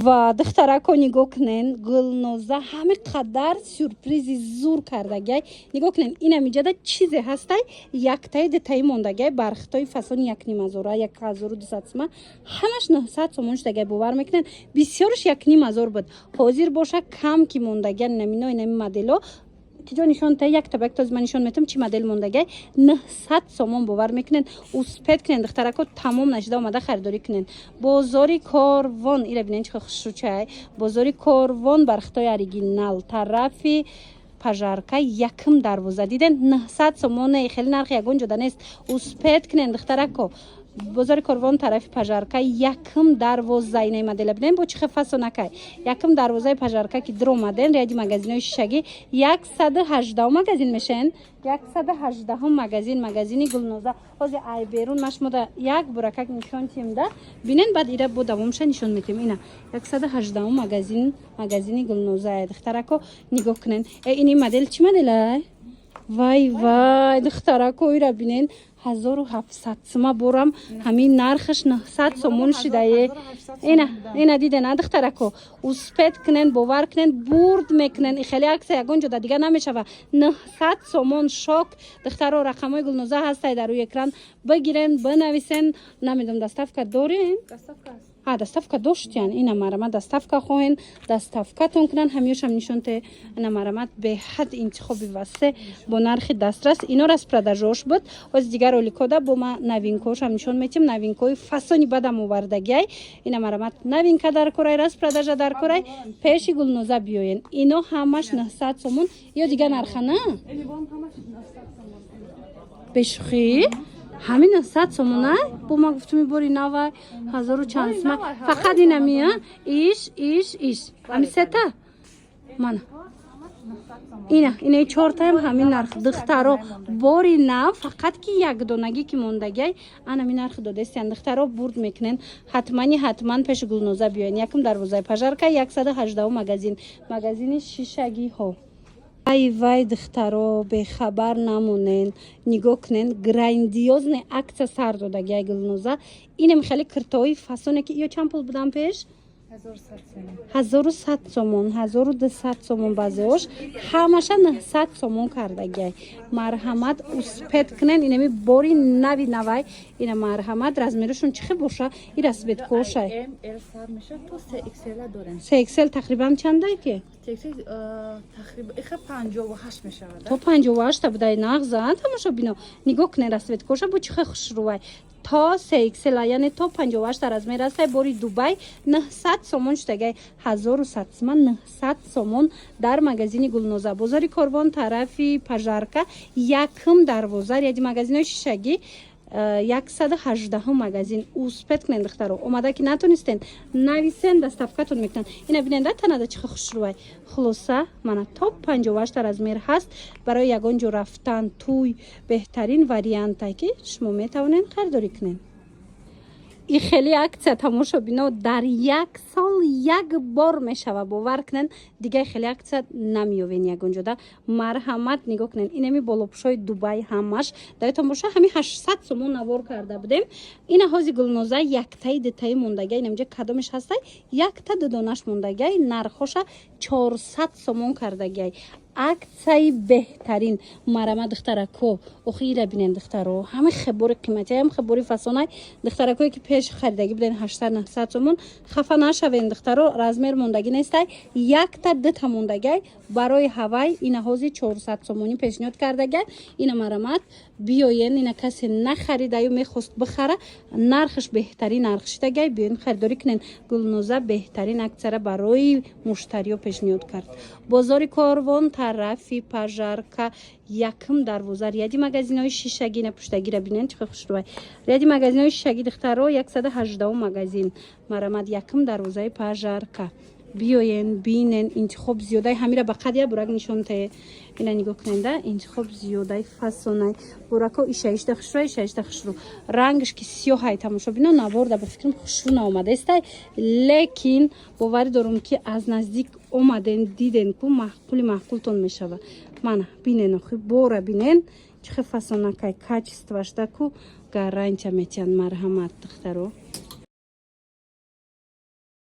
ва духтарако нигоҳ кунен Гулноза ҳаме қадар сюрпризи зур кардагай. Нигоҳ кунен ин амиҷада чизе ҳастай яктаи детаи мондагай бархтои фасони 1,500 1200 сума ҳамаш 900 сомон шудагай. бовар мекунен бисёрш 1,500 буд. ҳозир боша кам ки мондагай намино инами модело тиҷо нишон та як табак тоз ман нишон метам чи модел мондагай 900 сомон бовар мекунен. успед кунен духтарако тамом нашида омада харидорӣ кунен. бозори Корвон ира бинен чихо хушручай. бозори Корвон бархтои оригинал тарафи пажарка якм дарвоза диден 900 сомон хели нархи ягон ҷода нест. успед кунен духтарако бозори Корвон тарафи пажарка якм дарвоза инаи модела бинен бо чихе фасонакай якм дарвозаи пажарка ки дро модел ряди магазинои шишагӣ 118 магазин мешен 118 магазин магазини Гулноза ҳозир ай берун маш мода як буракак нишон тимда бинен баъд ира бо давомша нишон метем ина 118 магазин магазини Гулноза духтарако нигоҳ кунен ини модел чи моделай вай духтарако ира бинен 1700 сума борам ҳамин нархаш 900 сомон шидае ина дидена духтарако успед кунен бовар кунен бурд мекунен и хеле акса ягон ҷода дига намешава 900 сомон шок духтаро рақамои Гулноза ҳастай дар рӯи экран бигирен бинависен намедонам доставка дорен доставка доштян ина марамат доставка хоҳен доставкатон кунан ҳамёшам нишонте ина марамат беҳад интихоби васеъ бо нархи дастрас ино распродажош буд оз дигар оликода бо ма новинкошам нишон метим новинкои фасони бадам овардагиай ина марамат новинка дар корай распродажа дар корай пеши Гулноза биёен ино ҳамаш 900 сомон ё дига нарха на бешухӣ ҳамин 900 сомона бо ма гуфтуми бори нава 1000 чанд сума фақат инамия иш амисета мана инаи чортаам ҳамин нарх духтаро бори нав фақат ки якдонагӣ ки мондагай анами нархи додестиян духтаро бурд мекунен ҳатман пеши Гулноза биёен якм дарвозаи пажарка 118 магазини шишагиҳо вай духтаро бехабар намонен нигоҳ кунен грандиозне акция сар додагиай Гулноза инем хеле киртои фасоне ки ё чанд пул будам пеш 1100 сомон 1200 сомон баъзеош ҳамаша 900 сомон кардагиай марҳамат успед кунен инами бори нави навай ина марҳамат размерушон чихе боша ира светкошай 3XL тақрибан чандай ки то 58 будай нағзан тамошо бино нигоҳ кунен расветкоша бо чихе хушрувай то 3XL яъне то 58 размер астай бори Дубай 900 сомон шудагай 1100 сума 900 сомон дар магазини Гулноза бозори Корвон тарафи пажарка якм дарвоза ряди магазинои шишагӣ 118 магазин успед кунен духтаро омада ки натонистен нависен доставкатон мекунан ина биненда танада чихо хушрувай хулоса мана то 58 размер ҳаст барои ягон ҷо рафтан туй беҳтарин варианта ки шумо метавонен харидорӣ кунен и хеле акция тамошо бино дар як сол як бор мешава бовар кунен дига хеле акция намеёвен ягон ҷода марҳамат нигоҳ кунен инами болопӯшои Дубай ҳамаш даётон боша ҳами 800 сомон навор карда будем ина ҳози Гулноза яктаи детаи мондагай инамҷа кадомеш ҳастай якта дудонаш мондагай нархоша 400 сомон кардагай аксияи беҳтарин марама духтарако охи ира бинен духтаро ҳама хебори қимати ҳам хебори фасонай духтаракое ки пеш харидагӣ буден 800 сомон хафа нашавен духтаро размер мондагӣ нестай якта дита мондагай барои ҳавай ина ҳози 400 сомонӣ пешниҳод кардагай ина марамат биёен ина касе нахарида ё мехост бихара нархаш беҳтарин нарх шидагай биёен харидорӣ кунен Гулноза беҳтарин аксияра барои муштариё пешниҳод кард бозори Корвон тарафи пажарка якм дарвоза ряди магазинои шишагӣ на пуштагира бинен чихо хушрувай ряди магазинои шишагӣ духтаро 118 магазин марамат якм дарвозаи пажарка биёен бинен интихоб зиёдай ҳамира ба қадя бурак нишонтае ина нигоҳ куненда интихоб зиёдай фасонай бурако ишаишта хушру рангаш ки сиёҳай тамошо бино наворда ба фикрам хушру наомадаестай лекин боварӣ дорум ки аз наздик омаден диден ку маъқули маъқултон мешава мана бинен охи бора бинен чихе фасонакай качествашда ку гарантия метиҳанд марҳамат духтаро